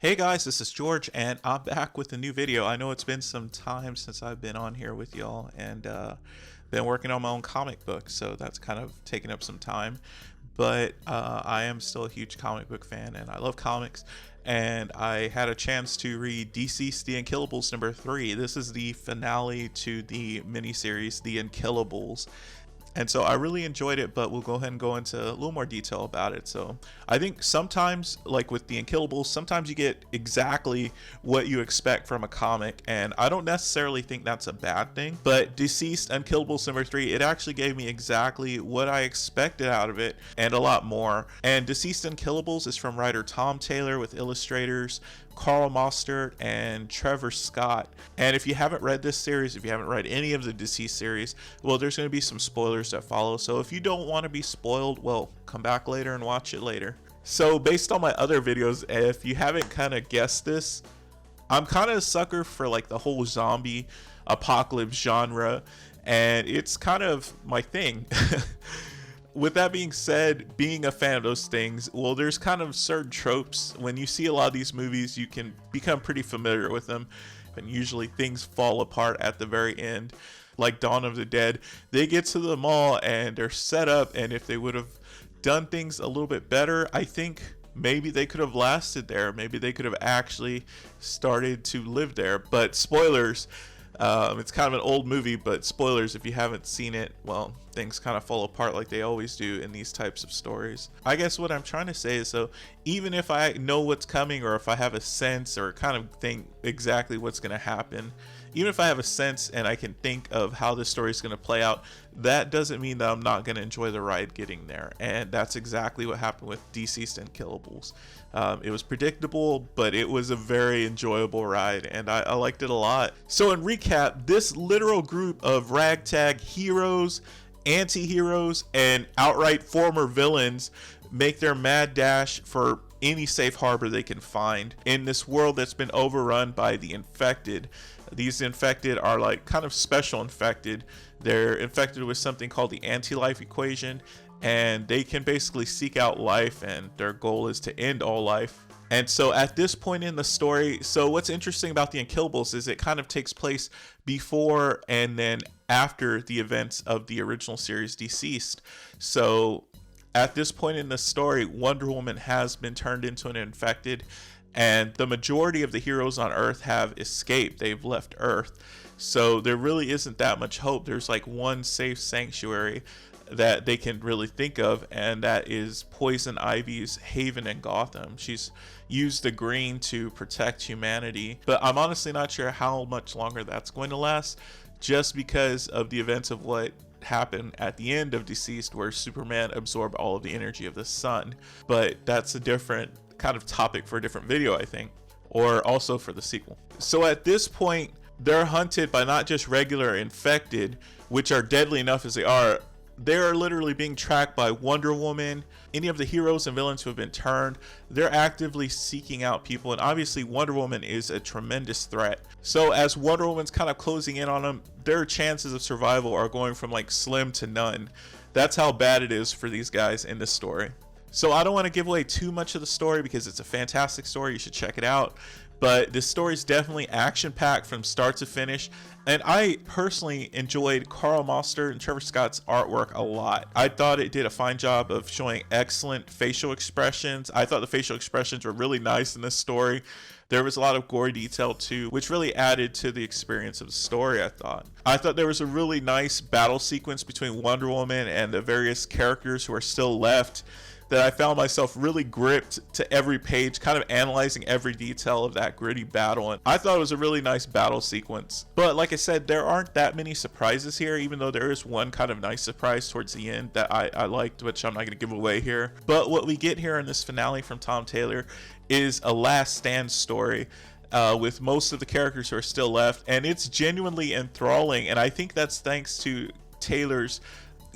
Hey guys, this is George, and I'm back with a new video. I know it's been some time since I've been on here with y'all, and been working on my own comic book, so that's kind of taken up some time. But I am still a huge comic book fan, and I love comics. And I had a chance to read DCeased The Unkillables #3. This is the finale to the miniseries The Unkillables. And so I really enjoyed it, but we'll go ahead and go into a little more detail about it. So I think sometimes, like with The Unkillables, sometimes you get exactly what you expect from a comic, and I don't necessarily think that's a bad thing. But DCeased Unkillables #3, it actually gave me exactly what I expected out of it and a lot more. And DCeased Unkillables is from writer Tom Taylor with illustrators Carl Mostert and Trevor Scott. And if you haven't read this series, if you haven't read any of the DCeased series, well, there's going to be some spoilers that follow. So if you don't want to be spoiled, well, come back later and watch it later. So based on my other videos, if you haven't kind of guessed this, I'm kind of a sucker for like the whole zombie apocalypse genre, and it's kind of my thing. With that being said, being a fan of those things, well, there's kind of certain tropes. When you see a lot of these movies, you can become pretty familiar with them, and usually things fall apart at the very end. Like Dawn of the Dead, they get to the mall and they're set up, and if they would have done things a little bit better, I think maybe they could have lasted there. Maybe they could have actually started to live there. But spoilers, it's kind of an old movie, but spoilers, if you haven't seen it, well, things kind of fall apart like they always do in these types of stories. I guess what I'm trying to say is, so even if I know what's coming, or if I have a sense or kind of think exactly what's going to happen, even if I have a sense and I can think of how this story is going to play out, that doesn't mean that I'm not going to enjoy the ride getting there. And that's exactly what happened with DCeased Unkillables. It was predictable, but it was a very enjoyable ride, and I liked it a lot. So in recap, this literal group of ragtag heroes, anti-heroes, and outright former villains make their mad dash for any safe harbor they can find in this world that's been overrun by the infected. These infected are like kind of special infected. They're infected with something called the anti-life equation, and they can basically seek out life, and their goal is to end all life. And so at this point in the story, so what's interesting about The Unkillables is it kind of takes place before and then after the events of the original series DCeased. So at this point in the story, Wonder Woman has been turned into an infected, and the majority of the heroes on Earth have escaped. They've left Earth. So there really isn't that much hope. There's like one safe sanctuary that they can really think of, and that is Poison Ivy's haven in Gotham. She's used the green to protect humanity, but I'm honestly not sure how much longer that's going to last, just because of the events of what happened at the end of DCeased, where Superman absorbed all of the energy of the sun. But that's a different kind of topic for a different video, I think, or also for the sequel. So at this point, they're hunted by not just regular infected, which are deadly enough as they are. They're literally being tracked by Wonder Woman, any of the heroes and villains who have been turned. They're actively seeking out people, and obviously Wonder Woman is a tremendous threat. So as Wonder Woman's kind of closing in on them, their chances of survival are going from like slim to none. That's how bad it is for these guys in this story. So I don't want to give away too much of the story because it's a fantastic story. You should check it out. But this story is definitely action-packed from start to finish. And I personally enjoyed Carl Mostert and Trevor Scott's artwork a lot. I thought it did a fine job of showing excellent facial expressions. I thought the facial expressions were really nice in this story. There was a lot of gory detail too, which really added to the experience of the story, I thought. I thought there was a really nice battle sequence between Wonder Woman and the various characters who are still left, that I found myself really gripped to every page, kind of analyzing every detail of that gritty battle. And I thought it was a really nice battle sequence. But like I said, there aren't that many surprises here, even though there is one kind of nice surprise towards the end that I liked, which I'm not going to give away here. But what we get here in this finale from Tom Taylor is a last stand story. With most of the characters who are still left, and it's genuinely enthralling, and I think that's thanks to Taylor's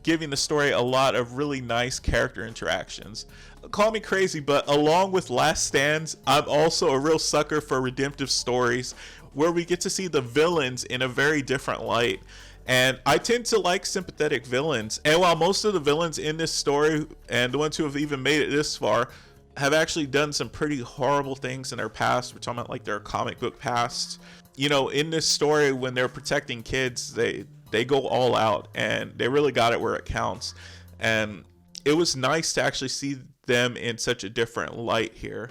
giving the story a lot of really nice character interactions. Call me crazy, but along with Last Stands, I'm also a real sucker for redemptive stories where we get to see the villains in a very different light. And I tend to like sympathetic villains, and while most of the villains in this story and the ones who have even made it this far have actually done some pretty horrible things in their past. We're talking about like their comic book past. You know, in this story, when they're protecting kids, they go all out, and they really got it where it counts. And it was nice to actually see them in such a different light here.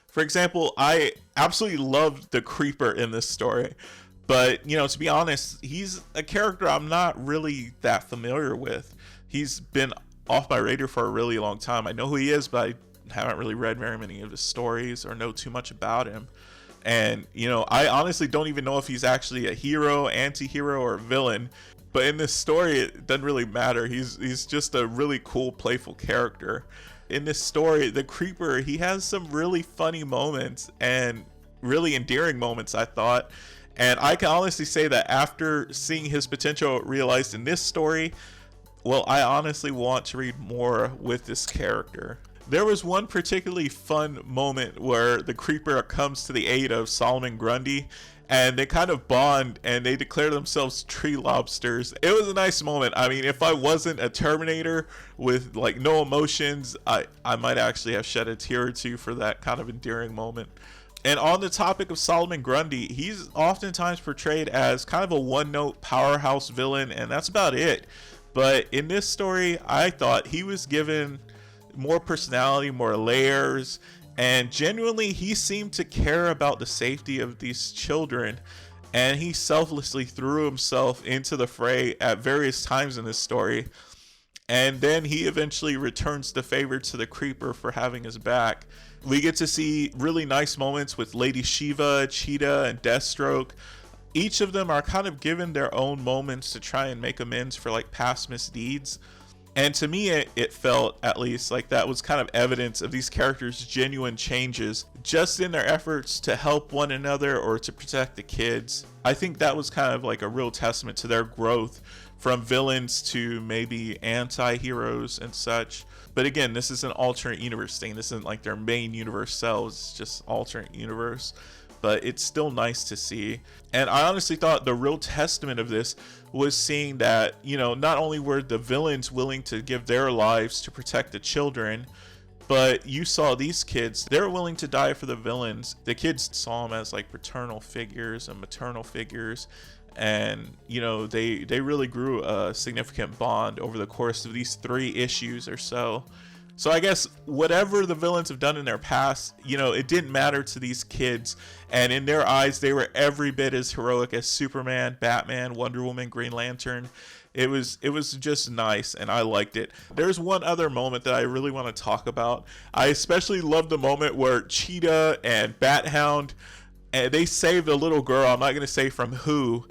For example, I absolutely loved the Creeper in this story, but you know, to be honest, he's a character I'm not really that familiar with. He's been off my radar for a really long time. I know who he is, but I haven't really read very many of his stories or know too much about him. And you know, I honestly don't even know if he's actually a hero, anti-hero, or a villain. But in this story, it doesn't really matter. He's just a really cool, playful character. In this story, the Creeper, he has some really funny moments and really endearing moments, I thought. And I can honestly say that after seeing his potential realized in this story, well, I honestly want to read more with this character. There was one particularly fun moment where the Creeper comes to the aid of Solomon Grundy, and they kind of bond and they declare themselves tree lobsters. It was a nice moment. I mean, if I wasn't a Terminator with like no emotions, I might actually have shed a tear or two for that kind of endearing moment. And on the topic of Solomon Grundy, he's oftentimes portrayed as kind of a one-note powerhouse villain, and that's about it. But in this story, I thought he was given more personality, more layers, and genuinely he seemed to care about the safety of these children, and he selflessly threw himself into the fray at various times in this story. And then he eventually returns the favor to the Creeper for having his back. We get to see really nice moments with Lady Shiva, Cheetah, and Deathstroke. Each of them are kind of given their own moments to try and make amends for like past misdeeds. And to me, it felt, at least, like that was kind of evidence of these characters' genuine changes just in their efforts to help one another or to protect the kids. I think that was kind of like a real testament to their growth from villains to maybe anti-heroes and such. But again, this is an alternate universe thing. This isn't like their main universe selves, it's just alternate universe. But it's still nice to see. And I honestly thought the real testament of this was seeing that, you know, not only were the villains willing to give their lives to protect the children, but you saw these kids, they're willing to die for the villains. The kids saw them as like paternal figures and maternal figures. And, you know, they really grew a significant bond over the course of these 3 issues or so. So I guess whatever the villains have done in their past, you know, it didn't matter to these kids. And in their eyes, they were every bit as heroic as Superman, Batman, Wonder Woman, Green Lantern. It was just nice, and I liked it. There's one other moment that I really want to talk about. I especially love the moment where Cheetah and Bathound, they saved a little girl. I'm not going to say from who,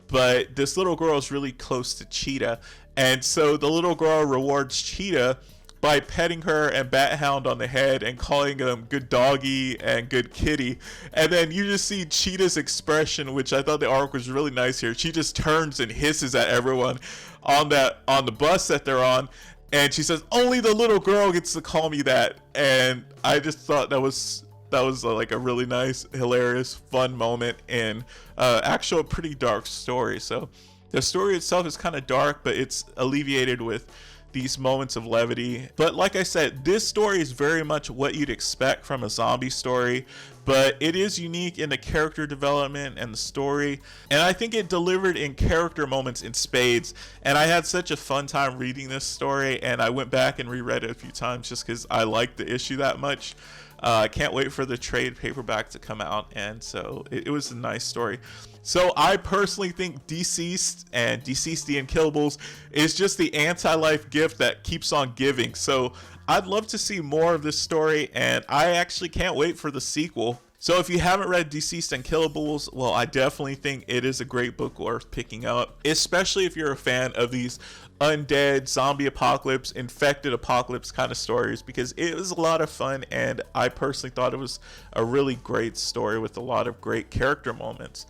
but this little girl is really close to Cheetah. And so the little girl rewards Cheetah by petting her and Bathound on the head and calling them good doggy and good kitty. And then you just see Cheetah's expression, which I thought the arc was really nice here. She just turns and hisses at everyone on the bus that they're on, and she says, only the little girl gets to call me that. And I just thought that was like a really nice, hilarious, fun moment in actual pretty dark story. So the story itself is kind of dark, but it's alleviated with these moments of levity. But like I said, this story is very much what you'd expect from a zombie story, but it is unique in the character development and the story, and I think it delivered in character moments in spades. And I had such a fun time reading this story, and I went back and reread it a few times just because I liked the issue that much. I can't wait for the trade paperback to come out, and so it was a nice story. So I personally think DCeased and DCeased the Unkillables is just the anti-life gift that keeps on giving. So I'd love to see more of this story, and I actually can't wait for the sequel. So if you haven't read DCeased Unkillables, well, I definitely think it is a great book worth picking up, especially if you're a fan of these undead, zombie apocalypse, infected apocalypse kind of stories, because it was a lot of fun, and I personally thought it was a really great story with a lot of great character moments.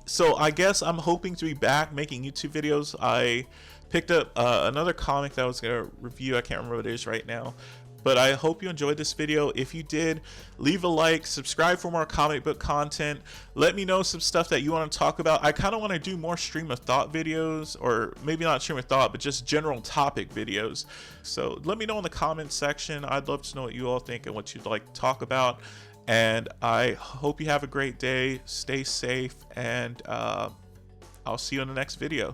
So I guess I'm hoping to be back making YouTube videos. I picked up another comic that I was going to review. I can't remember what it is right now. But I hope you enjoyed this video. If you did, leave a like, subscribe for more comic book content. Let me know some stuff that you want to talk about. I kind of want to do more stream of thought videos, or maybe not stream of thought, but just general topic videos. So let me know in the comments section. I'd love to know what you all think and what you'd like to talk about. And I hope you have a great day. Stay safe, and I'll see you in the next video.